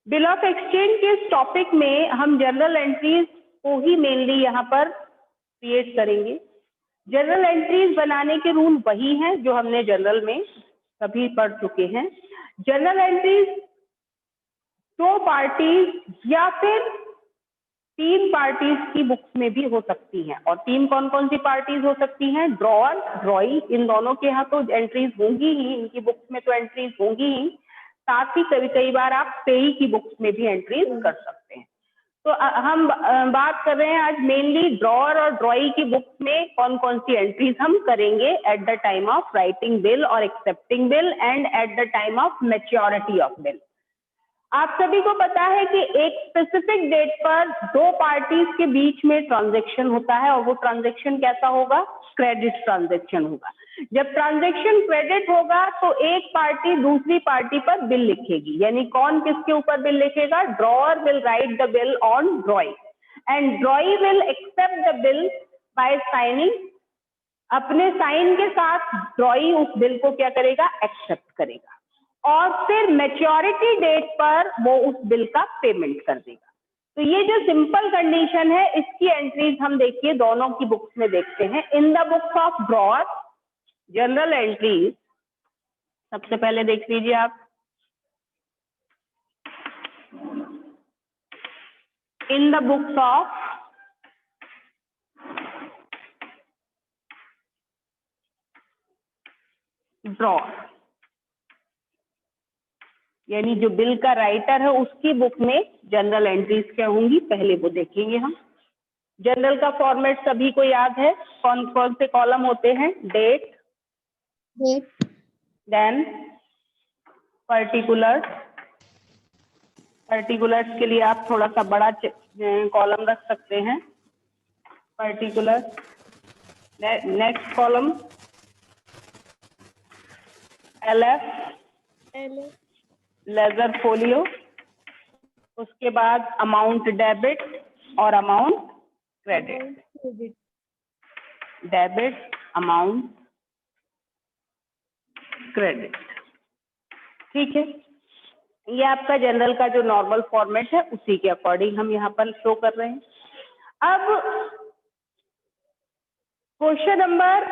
Bill of exchange के इस topic में हम जर्नल एंट्रीज को ही मेनली यहाँ पर क्रिएट करेंगे। जर्नल एंट्रीज बनाने के रूल वही हैं जो हमने जनरल में सभी पढ़ चुके हैं। जर्नल एंट्रीज 2 पार्टीज या फिर 3 पार्टीज की बुक्स में भी हो सकती हैं। और 3 कौन कौन सी पार्टीज हो सकती हैं? ड्रॉअर, ड्रॉई, इन दोनों के यहाँ तो एंट्रीज होंगी ही, इनकी बुक्स में तो एंट्रीज होंगी ही, साथ ही कई बार आप पेई की बुक्स में भी एंट्रीज कर सकते हैं। तो हम बात कर रहे हैं आज मेनली ड्रॉअर और ड्रॉई की बुक्स में कौन कौन सी एंट्रीज हम करेंगे at the time of writing bill और accepting bill and at the time of maturity of bill. आप सभी को पता है कि एक स्पेसिफिक डेट पर 2 पार्टीज के बीच में ट्रांजैक्शन होता है और वो ट्रांजैक्शन कैसा होगा? क्रेडिट ट्रांजैक्शन होगा। जब ट्रांजैक्शन क्रेडिट होगा तो एक पार्टी दूसरी पार्टी पर बिल लिखेगी, यानी कौन किसके ऊपर बिल लिखेगा? Drawer will write the bill on drawee and drawee will accept the bill by signing. अपने साइन के साथ ड्रॉई उस बिल को क्या करेगा? एक्सेप्ट करेगा और फिर मैच्योरिटी डेट पर वो उस बिल का पेमेंट कर देगा। तो ये जो सिंपल कंडीशन है इसकी एंट्रीज हम देखिए दोनों की बुक्स में देखते हैं। इन the books of drawer general entries सबसे पहले देख लीजिए आप। इन द बुक्स ऑफ ड्रॉअर यानी जो बिल का राइटर है उसकी बुक में जनरल एंट्रीज क्या होंगी पहले वो देखेंगे हम। जनरल का फॉर्मेट सभी को याद है, कौन कौन से कॉलम होते हैं? Date, then particulars. पर्टिकुलर्स के लिए आप थोड़ा सा बड़ा कॉलम रख सकते हैं, particulars. Next column LF, ledger folio. उसके बाद अमाउंट डेबिट और amount credit. Debit, amount, credit. ठीक है, ये आपका जनरल का जो नॉर्मल फॉर्मेट है उसी के अकॉर्डिंग हम यहाँ पर शो कर रहे हैं। अब क्वेश्चन नंबर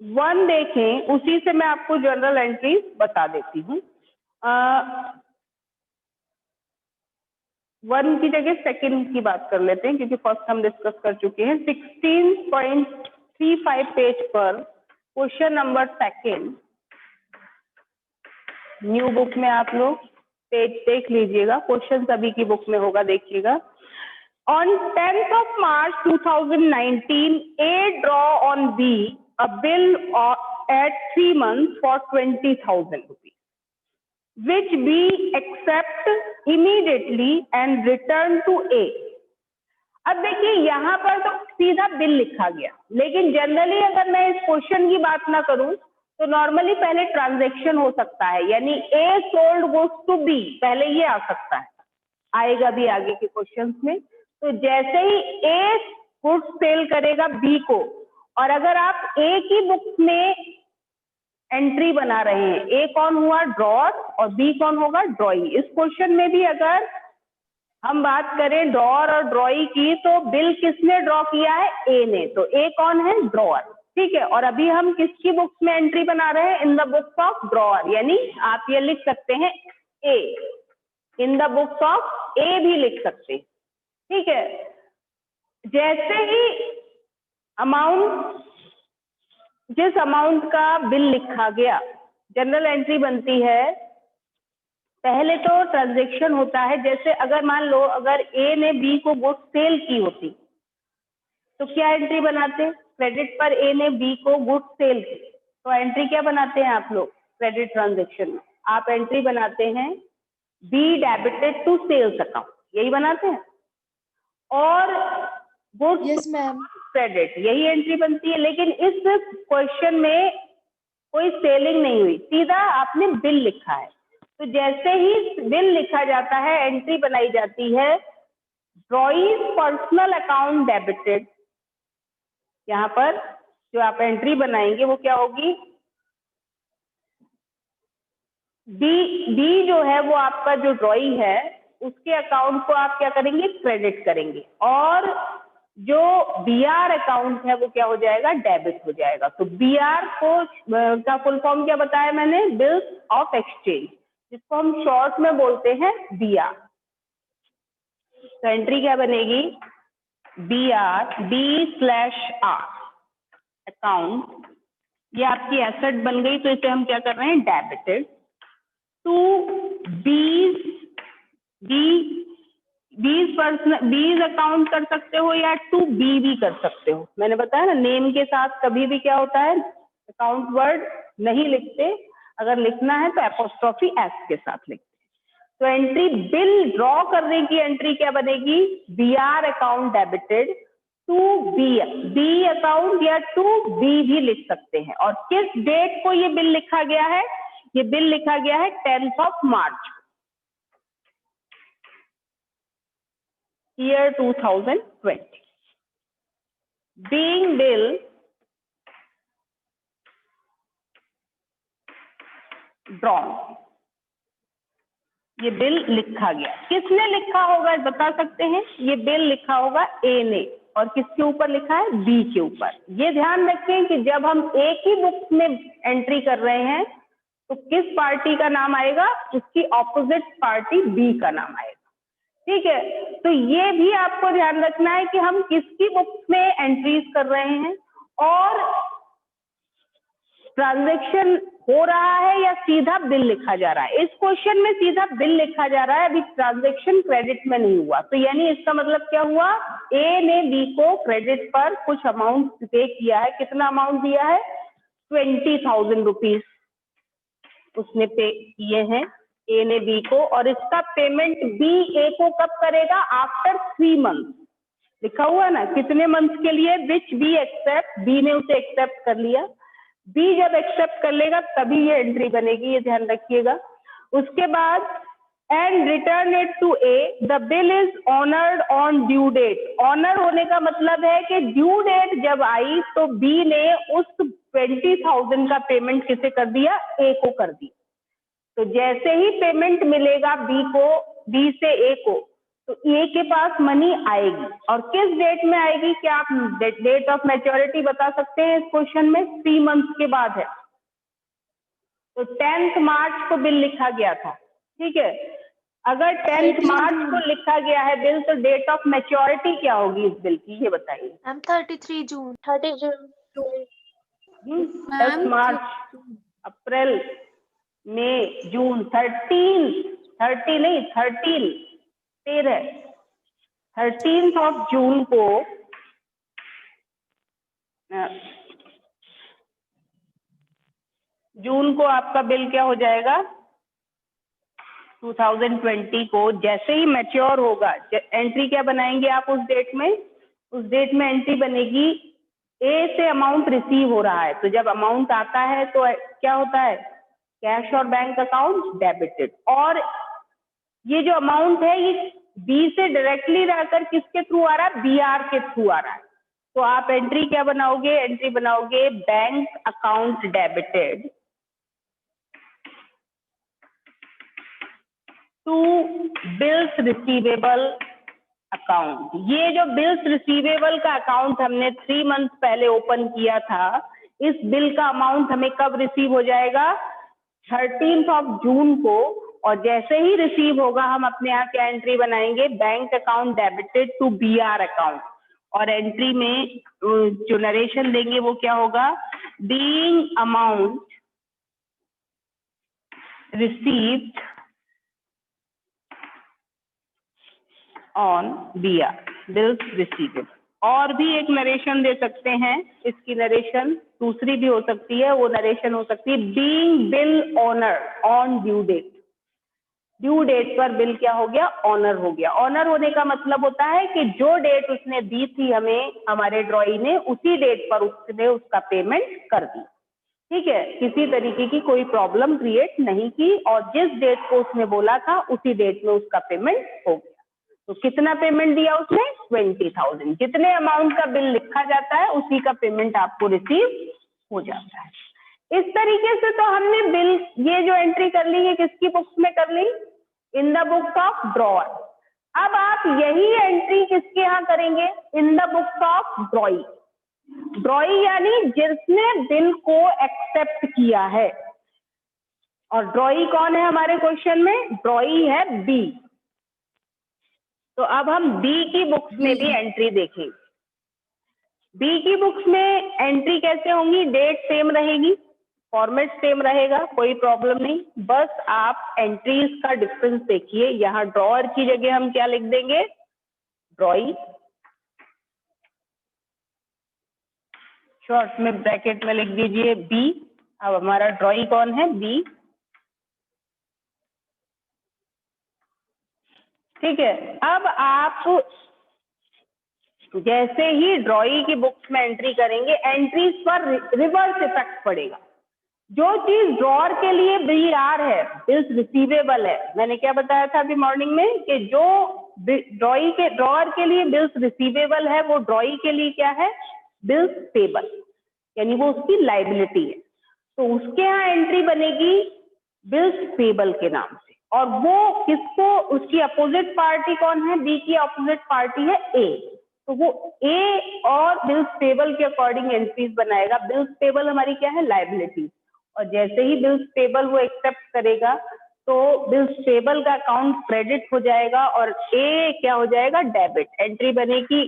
1 देखें, उसी से मैं आपको जनरल एंट्रीज बता देती हूँ। 1 की जगह सेकंड की बात कर लेते हैं क्योंकि फर्स्ट हम डिस्कस कर चुके हैं। 16.35 पेज पर क्वेश्चन नंबर 2 न्यू बुक में आप लोग पेज देख लीजिएगा, क्वेश्चन सभी की बुक में होगा, देखिएगा। On 10th of March 2019, A draw on B a bill at 3 months for 20,000 rupees, which B accept immediately and return to A. अब देखिए यहाँ पर तो सीधा बिल लिखा गया, लेकिन जनरली अगर मैं इस क्वेश्चन की बात ना करूं तो नॉर्मली पहले ट्रांजैक्शन हो सकता है, यानी A sold goods to B, पहले ये आ सकता है, आएगा भी आगे के क्वेश्चंस में। तो जैसे ही A गुड्स सेल करेगा B को, और अगर आप A की बुक्स में एंट्री बना रहे हैं, A कौन हुआ? ड्रॉअर, और B कौन होगा? ड्रॉई। इस क्वेश्चन में भी अगर हम बात करें ड्रॉअर और ड्रॉई की, तो बिल किसने ड्रॉ किया है? A ने। तो A कौन है? ड्रॉअर। ठीक है, और अभी हम किसकी बुक्स में एंट्री बना रहे हैं? इन द बुक्स ऑफ ड्रॉअर, यानी आप ये लिख सकते हैं A, in the books of A भी लिख सकते हैं। ठीक है, जैसे ही अमाउंट, जिस अमाउंट का बिल लिखा गया, जनरल एंट्री बनती है। पहले तो ट्रांजैक्शन होता है, जैसे अगर मान लो अगर A ने B को गुड्स सेल की होती तो क्या एंट्री बनाते? क्रेडिट पर A ने B को गुड्स सेल की, तो एंट्री क्या बनाते हैं आप लोग? क्रेडिट ट्रांजैक्शन में आप एंट्री बनाते हैं B debited to sales account, यही बनाते हैं। और गुड्स, यस मैम, क्रेडिट, यही एंट्री बनती है। लेकिन इस क्वेश्चन में कोई सेलिंग नहीं हुई, सीधा आपने बिल लिखा है। तो जैसे ही बिल लिखा जाता है एंट्री बनाई जाती है ड्रॉइज पर्सनल अकाउंट डेबिटेड। यहाँ पर जो आप एंट्री बनाएंगे वो क्या होगी? बी जो है वो आपका जो ड्रॉई है उसके अकाउंट को आप क्या करेंगे, क्रेडिट करेंगे, और जो बीआर अकाउंट है वो क्या हो जाएगा, डेबिट हो जाएगा। तो बीआर को का फुल फॉर्म क्या बताया मैंने, बिल्स ऑफ एक्सचेंज, जिसको हम शॉर्ट में बोलते हैं बीआर। तो एंट्री क्या बनेगी, बीआर B/R अकाउंट, ये आपकी एसेट बन गई, तो इसे हम क्या कर रहे हैं, डेबिटेड टू बीज अकाउंट कर सकते हो या टू बी भी कर सकते हो। मैंने बताया ना, नेम के साथ कभी भी क्या होता है, अकाउंट वर्ड नहीं लिखते, अगर लिखना है तो एपोस्ट्रोफी एस के साथ लिखते। तो एंट्री बिल ड्रॉ करने की एंट्री क्या बनेगी, BR account debited to B account या टू बी भी लिख सकते हैं। और किस डेट को ये बिल लिखा गया है, ये बिल लिखा गया है 10 मार्च year 2020। being bill drawn, ये बिल लिखा गया, किसने लिखा होगा बता सकते हैं, ये बिल लिखा होगा ए ने, और किसके ऊपर लिखा है, बी के ऊपर। ये ध्यान रखें कि जब हम एक ही बुक में एंट्री कर रहे हैं तो किस पार्टी का नाम आएगा, उसकी ऑपोजिट पार्टी बी का नाम आएगा। ठीक है, तो ये भी आपको ध्यान रखना है कि हम किसकी बुक में एंट्रीज कर रहे हैं, और ट्रांजैक्शन हो रहा है या सीधा बिल लिखा जा रहा है। इस क्वेश्चन में सीधा बिल लिखा जा रहा है, अभी ट्रांजैक्शन क्रेडिट में नहीं हुआ। तो यानी इसका मतलब क्या हुआ, ए ने बी को क्रेडिट पर कुछ अमाउंट पे किया है। कितना अमाउंट दिया है, 20,000 रुपीज उसने पे किए हैं ए ने बी को, और इसका पेमेंट बी ए को कब करेगा, आफ्टर 3 मंथ। लिखा हुआ ना कितने मंथ के लिए, विच बी एक्सेप्ट, बी ने उसे एक्सेप्ट कर लिया, बी जब एक्सेप्ट कर लेगा तभी ये एंट्री बनेगी, ये ध्यान रखिएगा। उसके बाद and return it to A, the bill is honoured on due date. Honour होने का मतलब है कि ड्यू डेट जब आई तो बी ने उस 20,000 का पेमेंट किसे कर दिया, ए को कर दिया। तो जैसे ही पेमेंट मिलेगा बी को, बी से ए को, तो ए के पास मनी आएगी। और किस डेट में आएगी, क्या आप डेट ऑफ मैच्योरिटी बता सकते हैं इस क्वेश्चन में, 3 मंथ के बाद है। तो 10 मार्च को बिल लिखा गया था, ठीक है। अगर 10 मार्च को लिखा गया है बिल, तो डेट ऑफ मैच्योरिटी क्या होगी इस बिल की, ये बताइए। 33 जून। 10 मार्च, अप्रैल, मई, जून, 13 जून को आपका बिल क्या हो जाएगा, 2020 को जैसे ही मैच्योर होगा, एंट्री क्या बनाएंगे आप उस डेट में, उस डेट में एंट्री बनेगी ए से अमाउंट रिसीव हो रहा है। तो जब अमाउंट आता है तो क्या होता है, कैश और बैंक अकाउंट डेबिटेड, और ये जो अमाउंट है ये बी से डायरेक्टली रहकर किसके थ्रू आ रहा है, बीआर के थ्रू आ रहा है। तो आप एंट्री क्या बनाओगे, एंट्री बनाओगे bank account debited to bills receivable account. ये जो बिल्स रिसीवेबल का अकाउंट हमने 3 मंथ पहले ओपन किया था, इस बिल का अमाउंट हमें कब रिसीव हो जाएगा, 13 जून को। और जैसे ही रिसीव होगा हम अपने यहाँ क्या एंट्री बनाएंगे, bank account debited to BR account. और एंट्री में जो नरेशन देंगे वो क्या होगा, being amount received on BR, bills receivable. और भी एक नरेशन दे सकते हैं, इसकी नरेशन दूसरी भी हो सकती है, वो नरेशन हो सकती है being bill honour on due date. Due date पर बिल क्या हो गया, ऑनर हो गया। ऑनर होने का मतलब होता है कि जो डेट उसने दी थी हमें, हमारे ड्रॉई ने, उसी डेट पर उसने उसका पेमेंट कर दी। ठीक है, किसी तरीके की कोई प्रॉब्लम क्रिएट नहीं की, और जिस डेट को उसने बोला था उसी डेट में उसका पेमेंट हो गया। तो कितना पेमेंट दिया उसने, 20,000। जितने अमाउंट का बिल लिखा जाता है उसी का पेमेंट आपको रिसीव हो जाता है। इस तरीके से तो हमने बिल ये जो एंट्री कर ली है किसकी बुक्स में कर ली, in the books of drawer. अब आप यही एंट्री किसके यहाँ करेंगे, in the books of drawee. Drawee यानी जिसने बिल को एक्सेप्ट किया है, और ड्रॉई कौन है हमारे क्वेश्चन में, ड्रॉई है बी। तो अब हम बी की बुक्स में भी एंट्री देखेंगे। बी की बुक्स में एंट्री कैसे होंगी, डेट सेम रहेगी, फॉर्मेट सेम रहेगा, कोई प्रॉब्लम नहीं, बस आप एंट्रीज का डिफरेंस देखिए। यहाँ ड्रॉअर की जगह हम क्या लिख देंगे, ड्रॉई, शॉर्ट में ब्रैकेट में लिख दीजिए बी। अब हमारा ड्रॉई कौन है, बी, ठीक है। अब आप जैसे ही ड्रॉई की बुक्स में एंट्री करेंगे, एंट्रीज पर रिवर्स इफेक्ट पड़ेगा। जो चीज ड्रॉअर के लिए BR है, बिल्स रिसीवेबल है, मैंने क्या बताया था अभी मॉर्निंग में कि जो ड्रॉअर के लिए बिल्स रिसीवेबल है वो ड्रॉई के लिए क्या है, बिल्स पेबल, यानी वो उसकी लाइबिलिटी है। तो उसके यहाँ एंट्री बनेगी बिल्स पेबल के नाम से, और वो किसको, उसकी अपोजिट पार्टी कौन है, बी की अपोजिट पार्टी है ए, तो वो ए और बिल्स पेबल के अकॉर्डिंग एंट्रीज बनाएगा। बिल्स पेबल हमारी क्या है, लाइबिलिटी, और जैसे ही बिल्स पेबल वो एक्सेप्ट करेगा तो बिल्स पेबल का अकाउंट क्रेडिट हो जाएगा और ए क्या हो जाएगा, डेबिट। एंट्री बनेगी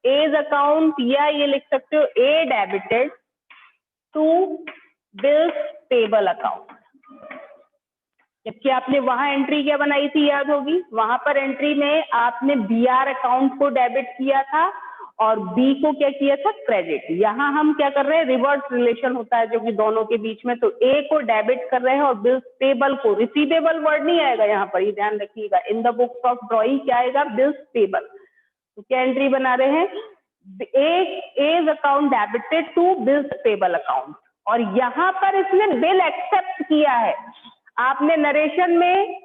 एज अकाउंट, या ये लिख सकते हो A debited to bills payable account. जबकि आपने वहां एंट्री क्या बनाई थी, याद होगी, वहां पर एंट्री में आपने BR अकाउंट को डेबिट किया था और बी को क्या किया था, क्रेडिट। यहाँ हम क्या कर रहे हैं, रिवर्स रिलेशन होता है जो कि दोनों के बीच में, तो ए को डेबिट कर रहे हैं और बिल्स पेबल को, रिसीवेबल वर्ड नहीं आएगा यहाँ पर, ये ध्यान रखिएगा, इन द बुक्स ऑफ ड्रॉई क्या आएगा, बिल्स पेबल। तो क्या एंट्री बना रहे हैं, as account debited to bills payable account, और यहाँ पर इसने बिल एक्सेप्ट किया है। आपने नरेशन में,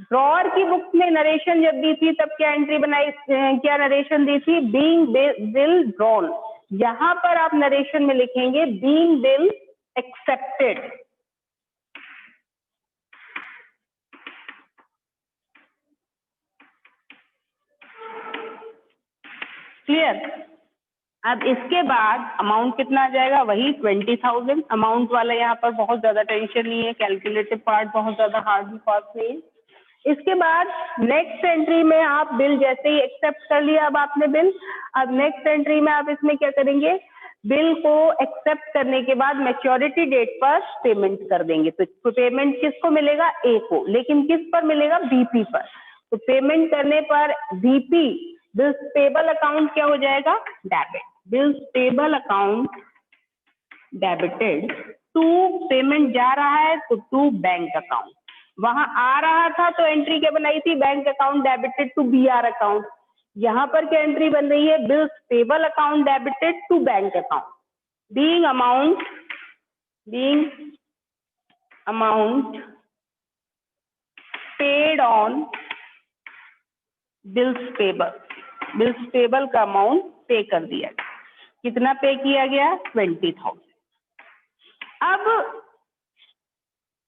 ड्रॉअर की बुक में नरेशन जब दी थी तब क्या एंट्री बनाई, क्या नरेशन दी थी, बीइंग बिल ड्रॉन। यहाँ पर आप नरेशन में लिखेंगे बीइंग बिल एक्सेप्टेड। क्लियर। अब इसके बाद अमाउंट कितना आ जाएगा, वही 20,000। अमाउंट वाला यहाँ पर बहुत ज्यादा टेंशन नहीं है, कैलकुलेटिव पार्ट बहुत ज्यादा हार्ड फास्ट नहीं है। इसके बाद नेक्स्ट एंट्री में आप बिल जैसे ही एक्सेप्ट कर लिया, अब आपने बिल, अब नेक्स्ट एंट्री में आप इसमें क्या करेंगे, बिल को एक्सेप्ट करने के बाद मैच्योरिटी डेट पर पेमेंट कर देंगे। तो पेमेंट किसको मिलेगा, ए को, लेकिन किस पर मिलेगा, बीपी पर। तो पेमेंट करने पर बीपी, बिल्स पेबल अकाउंट क्या हो जाएगा, debit. Bills payable account debited to, payment जा रहा है तो टू बैंक अकाउंट, वहां आ रहा था तो एंट्री क्या बनाई थी, bank account debited to BR account. यहाँ पर क्या एंट्री बन रही है, bills payable account debited to bank account, being amount paid on bills payable. Bills payable का अमाउंट पे कर दिया गया। कितना पे किया गया, 20,000। अब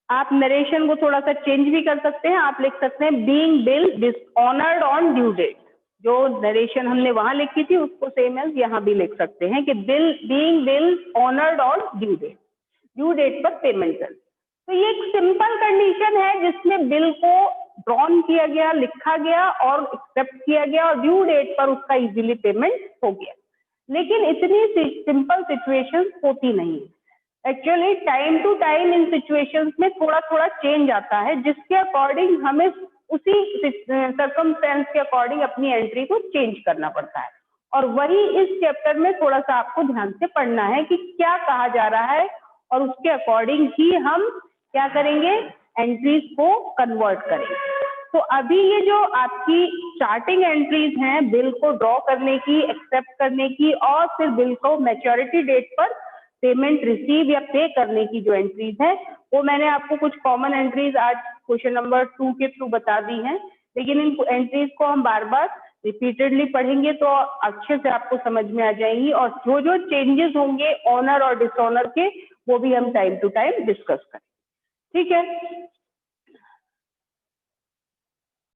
आप नरेशन को थोड़ा सा चेंज भी कर सकते हैं, आप लिख सकते हैं being bill dishonoured on due date. जो नरेशन हमने वहां लिखी थी उसको सेम एज यहाँ भी लिख सकते हैं कि being bill honoured on due date पर पेमेंट कर। तो ये एक सिंपल कंडीशन है जिसमें बिल को ड्रॉन किया गया, लिखा गया और एक्सेप्ट किया गया और ड्यू डेट पर उसका इजीली पेमेंट हो गया। लेकिन इतनी सिंपल सिचुएशंस होती नहीं है। Actually time to time in situations में थोड़ा थोड़ा चेंज आता है, जिसके अकॉर्डिंग हमें उसी सर्कमस्टेंस के अकॉर्डिंग अपनी एंट्री को चेंज करना पड़ता है। और वही इस चैप्टर में थोड़ा सा आपको ध्यान से पढ़ना है कि क्या कहा जा रहा है, और उसके अकॉर्डिंग ही हम क्या करेंगे, एंट्रीज को कन्वर्ट करेंगे। तो अभी ये जो आपकी स्टार्टिंग एंट्रीज हैं बिल को ड्रॉ करने की, एक्सेप्ट करने की, और फिर बिल को मैच्योरिटी डेट पर पेमेंट रिसीव या पे करने की जो एंट्रीज है, वो मैंने आपको कुछ कॉमन एंट्रीज आज क्वेश्चन नंबर 2 के थ्रू बता दी हैं। लेकिन इन एंट्रीज को हम बार बार रिपीटेडली पढ़ेंगे तो अच्छे से आपको समझ में आ जाएंगी, और जो जो चेंजेस होंगे ऑनर और डिसऑनर के वो भी हम टाइम टू टाइम डिस्कस करें। ठीक है,